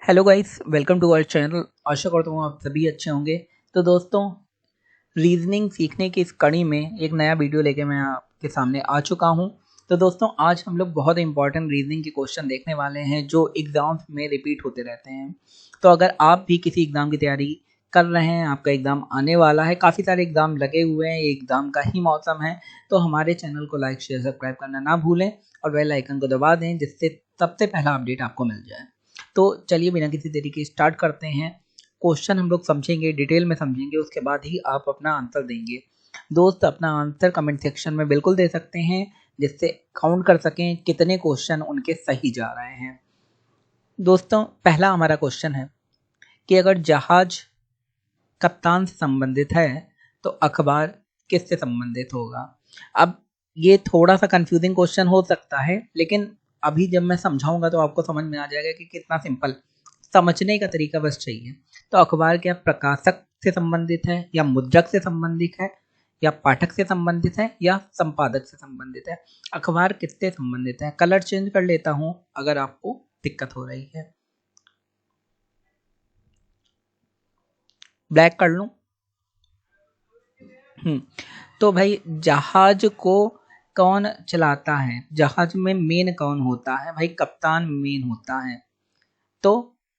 Hello guys, welcome to our channel. आशा करता हूँ आप सभी अच्छे होंगे। तो दोस्तों, रीजनिंग सीखने की इस कड़ी में एक नया वीडियो लेके मैं आपके सामने आ चुका हूँ। तो दोस्तों, आज हम लोग बहुत इंपॉर्टेंट रीजनिंग के क्वेश्चन देखने वाले हैं जो एग्जाम्स में रिपीट होते रहते हैं। तो अगर आप भी किसी एग्ज़ाम की तैयारी कर रहे हैं, आपका एग्ज़ाम आने वाला है, काफ़ी सारे एग्ज़ाम लगे हुए हैं, ये एग्ज़ाम का ही मौसम है, तो हमारे चैनल को लाइक शेयर सब्सक्राइब करना ना भूलें और बेल आइकन को दबा दें जिससे सबसे पहला अपडेट आपको मिल जाए। तो चलिए बिना किसी देरी के स्टार्ट करते हैं। क्वेश्चन हम लोग समझेंगे, डिटेल में समझेंगे, उसके बाद ही आप अपना आंसर देंगे। दोस्त अपना आंसर कमेंट सेक्शन में बिल्कुल दे सकते हैं जिससे काउंट कर सकें कितने क्वेश्चन उनके सही जा रहे हैं। दोस्तों, पहला हमारा क्वेश्चन है कि अगर जहाज कप्तान से संबंधित है तो अखबार किससे संबंधित होगा। अब ये थोड़ा सा कंफ्यूजिंग क्वेश्चन हो सकता है, लेकिन अभी जब मैं समझाऊंगा तो आपको समझ में आ जाएगा कि कितना सिंपल, समझने का तरीका बस चाहिए। तो अखबार क्या प्रकाशक से संबंधित है, या मुद्रक से संबंधित है, या पाठक से संबंधित है, या संपादक से संबंधित है। अखबार किससे संबंधित है। कलर चेंज कर लेता हूं अगर आपको दिक्कत हो रही है, ब्लैक कर लूं। तो भाई, जहाज को कौन चलाता है, जहाज में मेन कौन होता है। भाई कप्तान मेन होता है। तो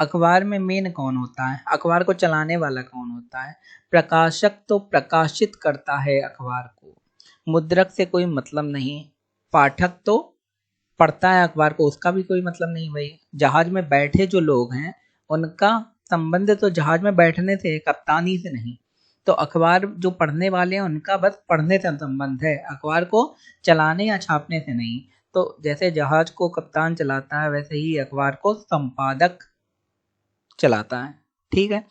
अखबार में मेन कौन होता है, अखबार को चलाने वाला कौन होता है। प्रकाशक तो प्रकाशित करता है अखबार को, मुद्रक से कोई मतलब नहीं। पाठक तो पढ़ता है अखबार को, उसका भी कोई मतलब नहीं। भाई जहाज में बैठे जो लोग हैं उनका संबंध तो जहाज में बैठने से, कप्तानी से नहीं। तो अखबार जो पढ़ने वाले हैं उनका बस पढ़ने से संबंध है, अखबार को चलाने या छापने से नहीं। तो जैसे जहाज को कप्तान चलाता है वैसे ही अखबार को संपादक चलाता है। ठीक है,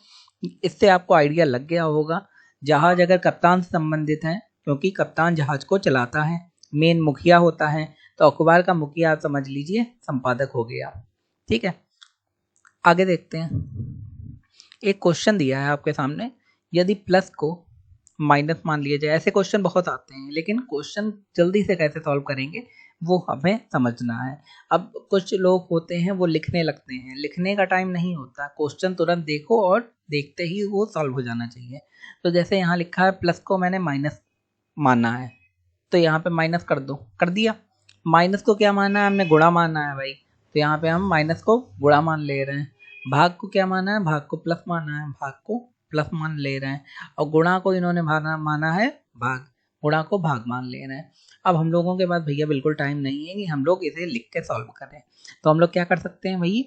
इससे आपको आइडिया लग गया होगा। जहाज अगर कप्तान से संबंधित है, क्योंकि कप्तान जहाज को चलाता है, मेन मुखिया होता है, तो अखबार का मुखिया आप समझ लीजिए संपादक हो गया। ठीक है, आगे देखते हैं। एक क्वेश्चन दिया है आपके सामने, यदि प्लस को माइनस मान लिया जाए। ऐसे क्वेश्चन बहुत आते हैं, लेकिन क्वेश्चन जल्दी से कैसे सॉल्व करेंगे वो हमें समझना है। अब कुछ लोग होते हैं वो लिखने लगते हैं, लिखने का टाइम नहीं होता, क्वेश्चन तुरंत देखो और देखते ही वो सॉल्व हो जाना चाहिए। तो जैसे यहाँ लिखा है प्लस को मैंने माइनस माना है, तो यहाँ पे माइनस कर दो, कर दिया। माइनस को क्या माना है, हमने गुणा माना है भाई, तो यहाँ पे हम माइनस को गुणा मान ले रहे हैं। भाग को क्या माना है, भाग को प्लस माना है, भाग को प्लस मान ले रहे हैं। और गुणा को इन्होंने माना है भाग, गुणा को भाग मान ले रहे हैं। अब हम लोगों के पास भैया बिल्कुल टाइम नहीं है कि हम लोग इसे लिख के सॉल्व करें। तो हम लोग क्या कर सकते हैं भाई,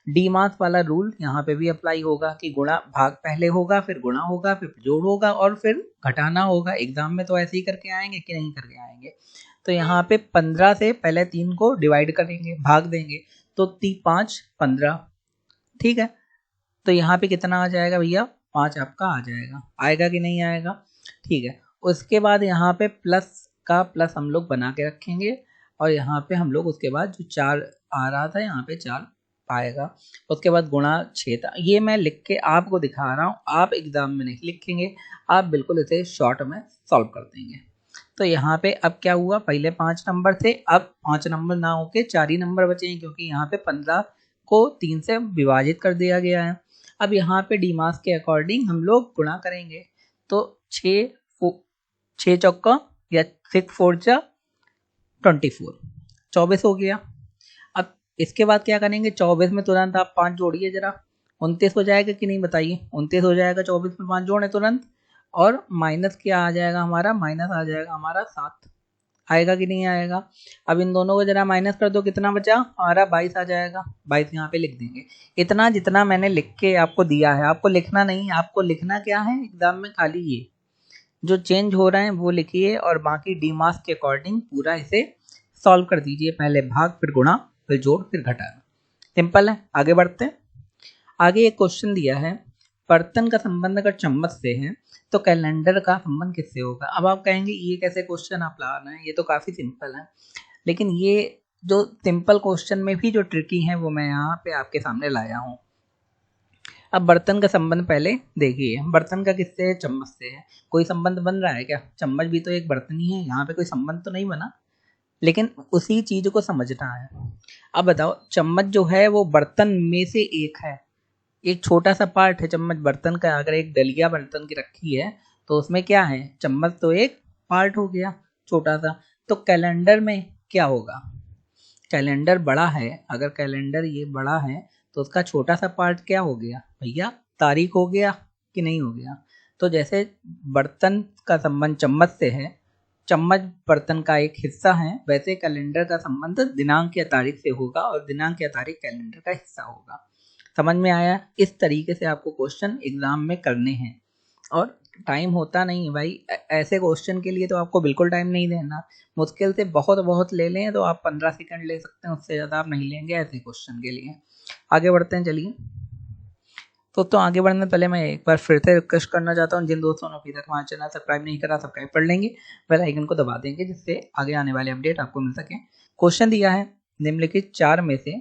डी मास वाला रूल यहाँ पे भी अप्लाई होगा कि गुणा भाग पहले होगा, फिर गुणा होगा, फिर जोड़ होगा और फिर घटाना होगा। एग्जाम में तो ऐसे ही करके आएंगे कि नहीं करके आएंगे। तो यहाँ पे 15 से पहले 3 को डिवाइड करेंगे, भाग देंगे, तो 5 15। ठीक है, तो यहाँ पे कितना आ जाएगा भैया, 5 आपका आ जाएगा। आएगा कि नहीं आएगा। ठीक है, उसके बाद यहाँ पे प्लस का प्लस हम लोग बना के रखेंगे, और यहाँ पे हम लोग उसके बाद जो 4 आ रहा था यहाँ पे 4 आएगा। उसके बाद गुणा 6 था। ये मैं लिख के आपको दिखा रहा हूँ, आप एग्जाम में नहीं लिखेंगे, आप बिल्कुल इसे शॉर्ट में सॉल्व कर देंगे। तो यहाँ पे अब क्या हुआ, पहले 5 नंबर थे, अब 5 नंबर ना होके 4 ही नंबर बचे हैं, क्योंकि यहाँ पे 15 को 3 से विभाजित कर दिया गया है। अब यहाँ पे डीमास के अकॉर्डिंग हम लोग गुणा करेंगे, तो 6 चौका या 6 4 जा 24, 24 हो गया। अब इसके बाद क्या करेंगे, 24 में तुरंत आप 5 जोड़िए जरा, 29 हो जाएगा कि नहीं बताइए। 29 हो जाएगा, 24 में 5 जोड़े तुरंत, और माइनस क्या आ जाएगा हमारा, माइनस आ जाएगा हमारा 7। आएगा कि नहीं आएगा। अब इन दोनों को जरा माइनस कर दो, कितना बचा हमारा, 22 आ जाएगा। 22 यहाँ पे लिख देंगे। इतना जितना मैंने लिख के आपको दिया है, आपको लिखना नहीं, आपको लिखना क्या है एग्जाम में, खाली ये जो चेंज हो रहा है वो लिखिए, और बाकी डी मास के अकॉर्डिंग पूरा इसे सॉल्व कर दीजिए। पहले भाग, फिर गुणा, फिर जोड़, फिर घटाना। सिंपल है, आगे बढ़ते हैं। आगे एक क्वेश्चन दिया है, बर्तन का संबंध अगर चम्मच से है तो कैलेंडर का संबंध किससे होगा। अब आप कहेंगे ये कैसे क्वेश्चन आप ला रहे हैं, ये तो काफ़ी सिंपल है। लेकिन ये जो सिंपल क्वेश्चन में भी जो ट्रिकी है वो मैं यहाँ पे आपके सामने लाया हूँ। अब बर्तन का संबंध पहले देखिए, बर्तन का किससे है, चम्मच से है। कोई संबंध बन रहा है क्या, चम्मच भी तो एक बर्तन ही है, यहाँ पे कोई संबंध तो नहीं बना, लेकिन उसी चीज को समझना है। अब बताओ, चम्मच जो है वो बर्तन में से एक है, एक छोटा सा पार्ट है चम्मच बर्तन का, अगर एक डलिया बर्तन की रखी है तो उसमें क्या है, चम्मच तो एक पार्ट हो गया छोटा सा। तो कैलेंडर में क्या होगा, कैलेंडर बड़ा है, अगर कैलेंडर ये बड़ा है तो उसका छोटा सा पार्ट क्या हो गया भैया, तारीख हो गया कि नहीं हो गया। तो जैसे बर्तन का संबंध चम्मच से है, चम्मच बर्तन का एक हिस्सा है, वैसे कैलेंडर का संबंध दिनांक या तारीख से होगा और दिनांक या तारीख कैलेंडर का हिस्सा होगा। समझ में आया? इस तरीके से आपको क्वेश्चन एग्जाम में करने हैं। और टाइम होता नहीं है भाई, ऐसे क्वेश्चन के लिए तो आपको बिल्कुल टाइम नहीं देना। मुश्किल से बहुत बहुत ले लें तो आप 15 सेकंड ले सकते हैं, उससे ज़्यादा आप नहीं लेंगे ऐसे क्वेश्चन के लिए। आगे बढ़ते हैं, चलिए। तो आगे बढ़ने से पहले मैं एक बार फिर से रिक्वेस्ट करना चाहता हूँ, जिन दोस्तों ने अभी तक हमारा चैनल सब्सक्राइब नहीं करा, सब्सक्राइब कर लेंगे, बेल आइकन को दबा देंगे, जिससे आगे आने वाले अपडेट आपको मिल सके। क्वेश्चन दिया है, निम्नलिखित 4 में से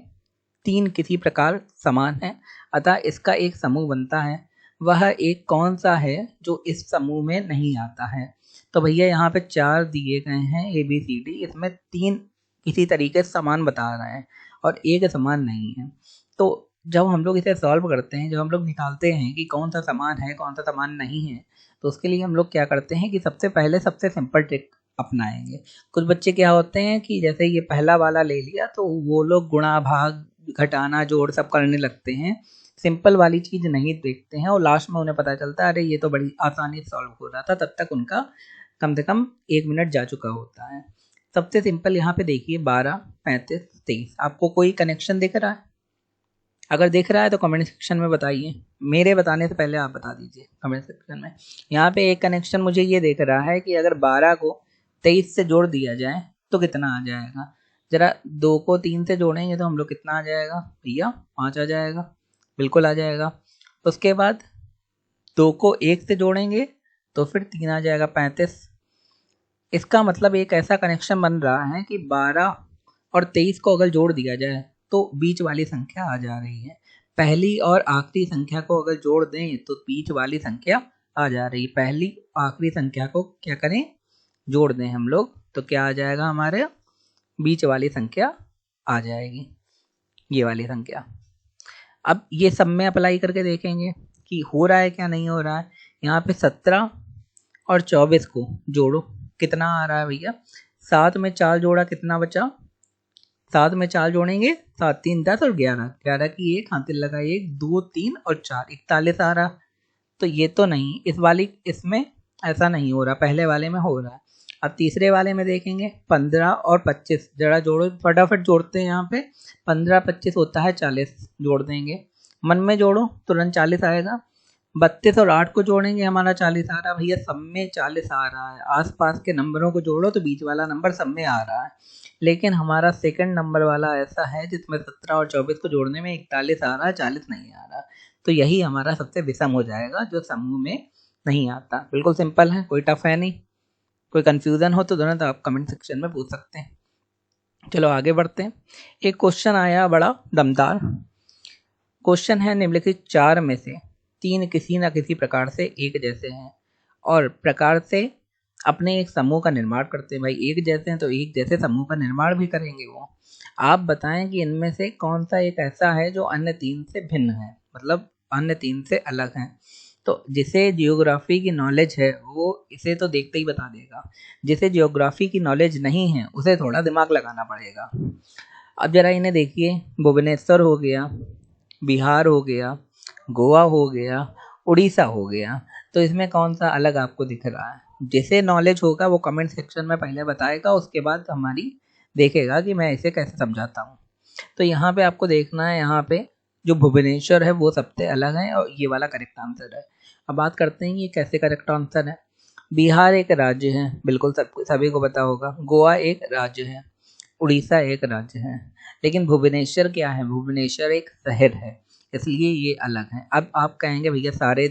3 किसी प्रकार समान है, अतः इसका एक समूह बनता है, वह एक कौन सा है जो इस समूह में नहीं आता है। तो भैया यहाँ पे 4 दिए गए हैं ABCD, इसमें 3 किसी तरीके से समान बता रहे हैं और एक समान नहीं है। तो जब हम लोग इसे सॉल्व करते हैं, जब हम लोग निकालते हैं कि कौन सा समान है कौन सा समान नहीं है, तो उसके लिए हम लोग क्या करते हैं कि सबसे पहले सबसे सिंपल ट्रिक अपनाएंगे। कुछ बच्चे क्या होते हैं कि जैसे ये पहला वाला ले लिया तो वो लोग गुणा भाग घटाना जोड़ सब करने लगते हैं, सिंपल वाली चीज़ नहीं देखते हैं और लास्ट में उन्हें पता चलता है अरे ये तो बड़ी आसानी से सॉल्व हो रहा था, तब तक उनका कम से कम 1 मिनट जा चुका होता है। सबसे सिंपल यहाँ पे देखिए 12, 35, 23, आपको कोई कनेक्शन दिख रहा है? अगर दिख रहा है तो कमेंट सेक्शन में बताइए, मेरे बताने से पहले आप बता दीजिए कमेंट सेक्शन में। यहाँ पे एक कनेक्शन मुझे ये देख रहा है कि अगर 12 को 23 से जोड़ दिया जाए तो कितना आ जाएगा। जरा 2 को 3 से जोड़ेंगे तो हम लोग कितना आ जाएगा भैया, 5 आ जाएगा, बिल्कुल आ जाएगा। उसके बाद 2 को 1 से जोड़ेंगे तो फिर 3 आ जाएगा, 35। इसका मतलब एक ऐसा कनेक्शन बन रहा है कि 12 और 23 को अगर जोड़ दिया जाए तो बीच वाली संख्या आ जा रही है। पहली और आखिरी संख्या को अगर जोड़ दें तो बीच वाली संख्या आ जा रही है। पहली आखिरी संख्या को क्या करें, जोड़ दें हम लोग, तो क्या आ जाएगा, हमारे बीच वाली संख्या आ जाएगी, ये वाली संख्या। अब ये सब में अप्लाई करके देखेंगे कि हो रहा है क्या नहीं हो रहा है। यहाँ पे 17 और 24 को जोड़ो, कितना आ रहा है भैया, 7 में 4 जोड़ा कितना बचा, 7 में 4 जोड़ेंगे 7 3 10 और 11, 11 की 1 हाथ लगा 1 2 3 और 4, 41 आ रहा। तो ये तो नहीं, इस वाली इसमें ऐसा नहीं हो रहा, पहले वाले में हो रहा है। अब तीसरे वाले में देखेंगे 15 और 25, जरा जोड़ो, फटाफट जोड़ते हैं। यहाँ पे 15 25 होता है 40, जोड़ देंगे, मन में जोड़ो तुरंत 40 आएगा। 32 और 8 को जोड़ेंगे, हमारा 40 आ रहा है भैया, सब में 40 आ रहा है। आसपास के नंबरों को जोड़ो तो बीच वाला नंबर सब में आ रहा है, लेकिन हमारा सेकंड नंबर वाला ऐसा है जिसमें 17 और 24 को जोड़ने में 41 आ रहा है, 40 नहीं आ रहा। तो यही हमारा सबसे विषम हो जाएगा जो समूह में नहीं आता। बिल्कुल सिंपल है, कोई टफ है नहीं। कोई कंफ्यूजन हो तो तुरंत आप कमेंट सेक्शन में पूछ सकते हैं। चलो आगे बढ़ते हैं। एक क्वेश्चन आया बड़ा दमदार क्वेश्चन है, निम्नलिखित 4 में से 3 किसी न किसी प्रकार से एक जैसे हैं और प्रकार से अपने एक समूह का निर्माण करते हैं। भाई एक जैसे हैं तो एक जैसे समूह का निर्माण भी करेंगे वो। आप बताएं कि इनमें से कौन सा एक ऐसा है जो अन्य 3 से भिन्न है, मतलब अन्य 3 से अलग है। तो जिसे जियोग्राफी की नॉलेज है वो इसे तो देखते ही बता देगा, जिसे जियोग्राफी की नॉलेज नहीं है उसे थोड़ा दिमाग लगाना पड़ेगा। अब जरा इन्हें देखिए, भुवनेश्वर हो गया, बिहार हो गया, गोवा हो गया, उड़ीसा हो गया, तो इसमें कौन सा अलग आपको दिख रहा है? जिसे नॉलेज होगा वो कमेंट सेक्शन में पहले बताएगा, उसके बाद हमारी देखेगा कि मैं इसे कैसे समझाता हूँ। तो यहाँ पे आपको देखना है, यहाँ पे जो भुवनेश्वर है वो सबसे अलग है और ये वाला करेक्ट आंसर है। अब बात करते हैं ये कैसे करेक्ट आंसर है। बिहार एक राज्य है, बिल्कुल सभी को पता होगा। गोवा एक राज्य है, उड़ीसा एक राज्य है, लेकिन भुवनेश्वर क्या है, भुवनेश्वर एक शहर है, इसलिए ये अलग है। अब आप कहेंगे भैया सारे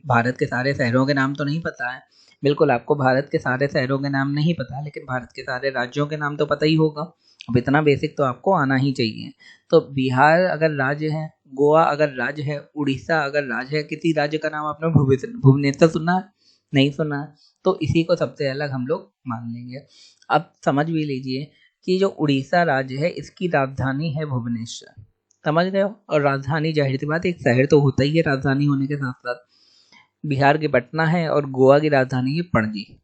भारत के सारे शहरों के नाम तो नहीं पता है। बिल्कुल आपको भारत के सारे शहरों के नाम नहीं पता, लेकिन भारत के सारे राज्यों के नाम तो पता ही होगा। अब इतना बेसिक तो आपको आना ही चाहिए। तो बिहार अगर राज्य है, गोवा अगर राज्य है, उड़ीसा अगर राज्य है, किसी राज्य का नाम आपने भुवनेश्वर सुना है? नहीं सुना है, तो इसी को सबसे अलग हम लोग मान लेंगे। अब समझ भी लीजिए कि जो उड़ीसा राज्य है इसकी राजधानी है भुवनेश्वर, समझ गए हो। और राजधानी जाहिर सी बात एक शहर तो होता ही है राजधानी होने के साथ साथ। बिहार की पटना है और गोवा की राजधानी है पणजी।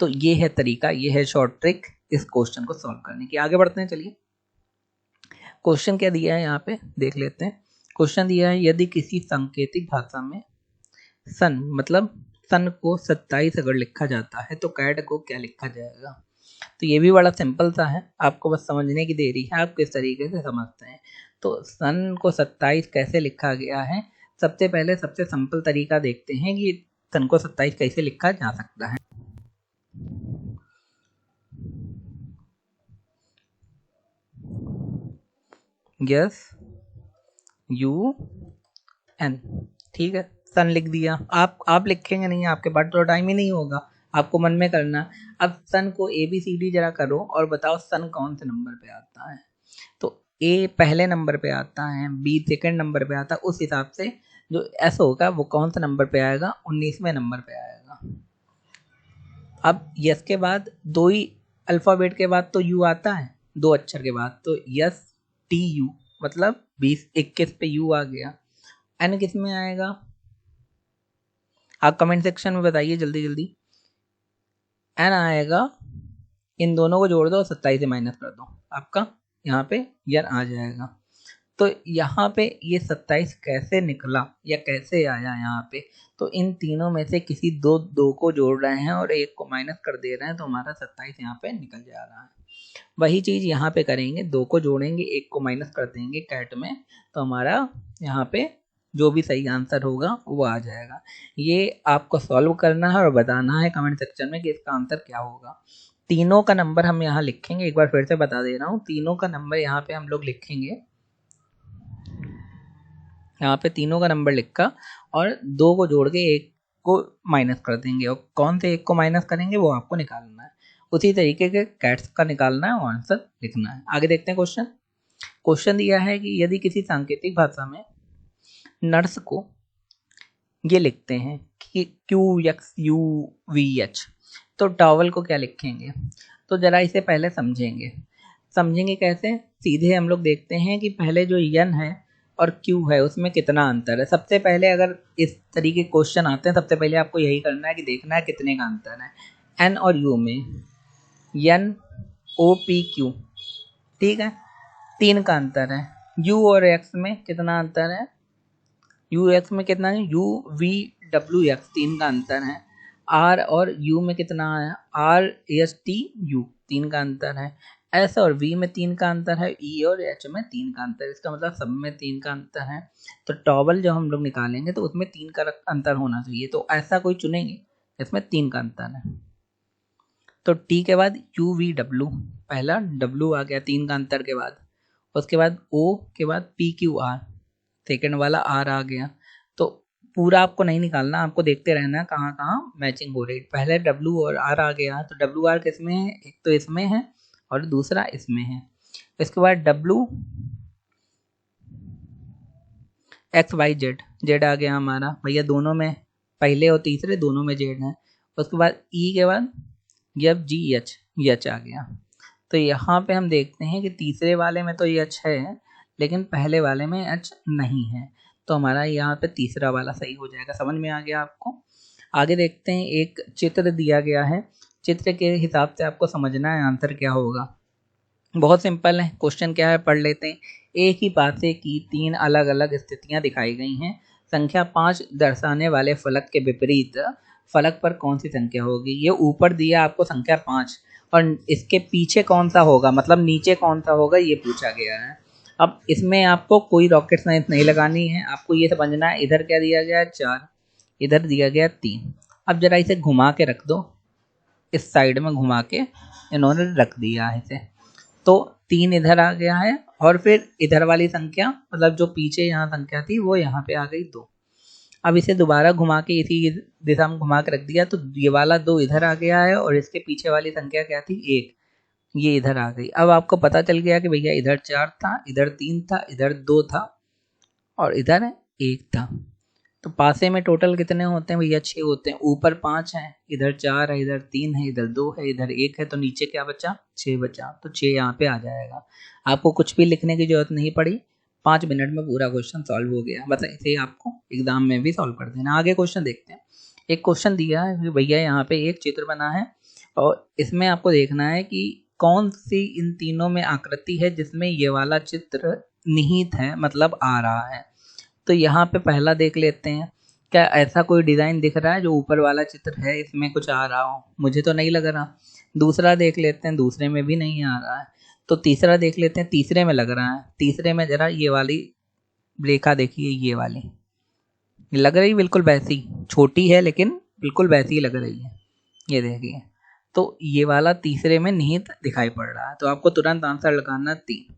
तो ये है तरीका, ये है शॉर्ट ट्रिक इस क्वेश्चन को सॉल्व करने की। आगे बढ़ते हैं, चलिए क्वेश्चन क्या दिया है यहाँ पे देख लेते हैं। क्वेश्चन दिया है यदि किसी सांकेतिक भाषा में सन मतलब सन को 27 अगर लिखा जाता है तो कैट को क्या लिखा जाएगा। तो ये भी बड़ा सिंपल सा है, आपको बस समझने की देरी है आप किस तरीके से समझते हैं। तो सन को 27 कैसे लिखा गया है, सबसे पहले सबसे सिंपल तरीका देखते हैं कि सन को 27 कैसे लिखा जा सकता है। यस यू एन, ठीक है, सन लिख दिया। आप लिखेंगे नहीं, आपके पास तो टाइम ही नहीं होगा, आपको मन में करना। अब सन को ABCD जरा करो और बताओ सन कौन से नंबर पे आता है। तो A पहले नंबर पे आता है, B सेकंड नंबर पे आता है, उस हिसाब से जो S होगा वो कौन सा नंबर पे आएगा, 19वें नंबर पे आएगा। अब यस के बाद दो ही अल्फाबेट के बाद तो यू आता है, दो अक्षर के बाद, तो STU मतलब 21 पे यू आ गया। एन किस में आएगा, आप कमेंट सेक्शन में बताइए जल्दी जल्दी। एन आएगा, इन दोनों को जोड़ दो, 27 से माइनस कर दो, आपका यहाँ पे यन आ जाएगा। तो यहाँ पे ये 27 कैसे निकला या कैसे आया यहाँ पे, तो इन तीनों में से किसी दो को जोड़ रहे हैं और एक को माइनस कर दे रहे हैं, तो हमारा 27 यहाँ पे निकल जा रहा है। वही चीज यहाँ पे करेंगे, दो को जोड़ेंगे एक को माइनस कर देंगे कैट में, तो हमारा यहाँ पे जो भी सही आंसर होगा वो आ जाएगा। ये आपको सॉल्व करना है और बताना है कमेंट सेक्शन में कि इसका आंसर क्या होगा। तीनों का नंबर हम यहाँ लिखेंगे, एक बार फिर से बता दे रहा हूँ, तीनों का नंबर यहाँ पे हम लोग लिखेंगे, यहाँ पे तीनों का नंबर लिखा और दो को जोड़ के एक को माइनस कर देंगे, और कौन से एक को माइनस करेंगे वो आपको निकालना है। उसी तरीके के कैट्स का निकालना है और आंसर लिखना है। आगे देखते हैं क्वेश्चन। क्वेश्चन दिया है कि यदि किसी सांकेतिक भाषा में नर्स को ये लिखते हैं कि QXUVH, तो टॉवल को क्या लिखेंगे। तो जरा इसे पहले समझेंगे कैसे। सीधे हम लोग देखते हैं कि पहले जो यन है और क्यू है उसमें कितना अंतर है। सबसे पहले अगर इस तरीके क्वेश्चन आते हैं, सबसे पहले आपको यही करना है कि देखना है कितने का अंतर है। एन और यू में NOPQ, ठीक है, 3 का अंतर है। यू और एक्स में कितना अंतर है, UX में कितना है, UVWX 3 का अंतर है। R और U में कितना है, RSTU 3 का अंतर है। S और V में 3 का अंतर है। E और H में 3 का अंतर है। इसका मतलब सब में 3 का अंतर है। तो टॉवल जो हम लोग निकालेंगे तो उसमें 3 का अंतर होना चाहिए, तो ऐसा कोई चुनेंगे इसमें 3 का अंतर है। तो T के बाद UVW, पहला W आ गया 3 का अंतर के बाद, उसके बाद O के बाद PQR, सेकेंड वाला R आ गया। तो पूरा आपको नहीं निकालना, आपको देखते रहना है कहाँ कहाँ मैचिंग हो रही है। पहले W और R आ गया, तो WR किस में है, एक तो इसमें है और दूसरा इसमें है। इसके बाद WXYZ, Z आ गया हमारा भैया, दोनों में पहले और तीसरे दोनों में Z है। उसके बाद E के बाद FGH आ गया। तो यहाँ पे हम देखते हैं कि तीसरे वाले में तो H है लेकिन पहले वाले में H नहीं है, तो हमारा यहाँ पे तीसरा वाला सही हो जाएगा। समझ में आ गया आपको। आगे देखते हैं, एक चित्र दिया गया है, चित्र के हिसाब से आपको समझना है आंसर क्या होगा। बहुत सिंपल है, क्वेश्चन क्या है पढ़ लेते हैं। एक ही पासे की 3 अलग अलग स्थितियां दिखाई गई हैं। संख्या 5 दर्शाने वाले फलक के विपरीत फलक पर कौन सी संख्या होगी। ये ऊपर दिया आपको संख्या 5 और इसके पीछे कौन सा होगा, मतलब नीचे कौन सा होगा, ये पूछा गया है। अब इसमें आपको कोई रॉकेट साइंस नहीं लगानी है, आपको ये समझना है इधर क्या दिया गया है 4, इधर दिया गया 3। अब जरा इसे घुमा के रख दो, इस साइड में घुमा के इन्होंने रख दिया है इसे, तो 3 इधर आ गया है और फिर इधर वाली संख्या मतलब जो पीछे यहाँ संख्या थी वो यहाँ पे आ गई 2। अब इसे दोबारा घुमा के इसी दिशा में घुमा के रख दिया, तो ये वाला 2 इधर आ गया है और इसके पीछे वाली संख्या क्या थी 1, ये इधर आ गई। अब आपको पता चल गया कि भैया इधर 4 था, इधर 3 था, इधर 2 था और इधर 1 था। तो पासे में टोटल कितने होते हैं भैया 6 होते हैं। ऊपर 5 है, इधर 4 है, इधर 3 है, इधर 2 है, इधर 1 है, तो नीचे क्या बचा 6 बचा, तो 6 यहाँ पे आ जाएगा। आपको कुछ भी लिखने की जरूरत नहीं पड़ी, 5 मिनट में पूरा क्वेश्चन सॉल्व हो गया। मतलब इसे आपको एग्जाम में भी सॉल्व कर देना। आगे क्वेश्चन देखते हैं। एक क्वेश्चन दिया है कि भैया यहाँ पे एक चित्र बना है और इसमें आपको देखना है कि कौन सी इन तीनों में आकृति है जिसमें ये वाला चित्र निहित है, मतलब आ रहा है। तो यहाँ पे पहला देख लेते हैं, क्या ऐसा कोई डिजाइन दिख रहा है जो ऊपर वाला चित्र है इसमें कुछ आ रहा हो? मुझे तो नहीं लग रहा। दूसरा देख लेते हैं, दूसरे में भी नहीं आ रहा है। तो तीसरा देख लेते हैं, तीसरे में लग रहा है। तीसरे में जरा ये वाली रेखा देखिए, ये वाली लग रही बिल्कुल वैसी, छोटी है लेकिन बिल्कुल वैसी ही लग रही है, ये देखिए। तो ये वाला तीसरे में निहित दिखाई पड़ रहा है। तो आपको तुरंत आंसर लगाना 3।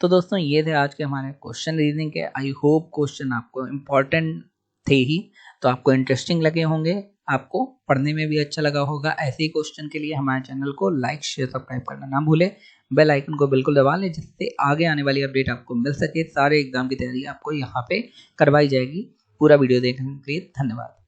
तो दोस्तों ये थे आज के हमारे क्वेश्चन रीजनिंग के। आई होप क्वेश्चन आपको इम्पोर्टेंट थे ही, तो आपको इंटरेस्टिंग लगे होंगे, आपको पढ़ने में भी अच्छा लगा होगा। ऐसे ही क्वेश्चन के लिए हमारे चैनल को लाइक शेयर सब्सक्राइब करना ना भूले। बेल आइकन को बिल्कुल दबा लें जिससे आगे आने वाली अपडेट आपको मिल सके। सारे एग्जाम की तैयारी आपको यहाँ पे करवाई जाएगी। पूरा वीडियो देखने के लिए धन्यवाद।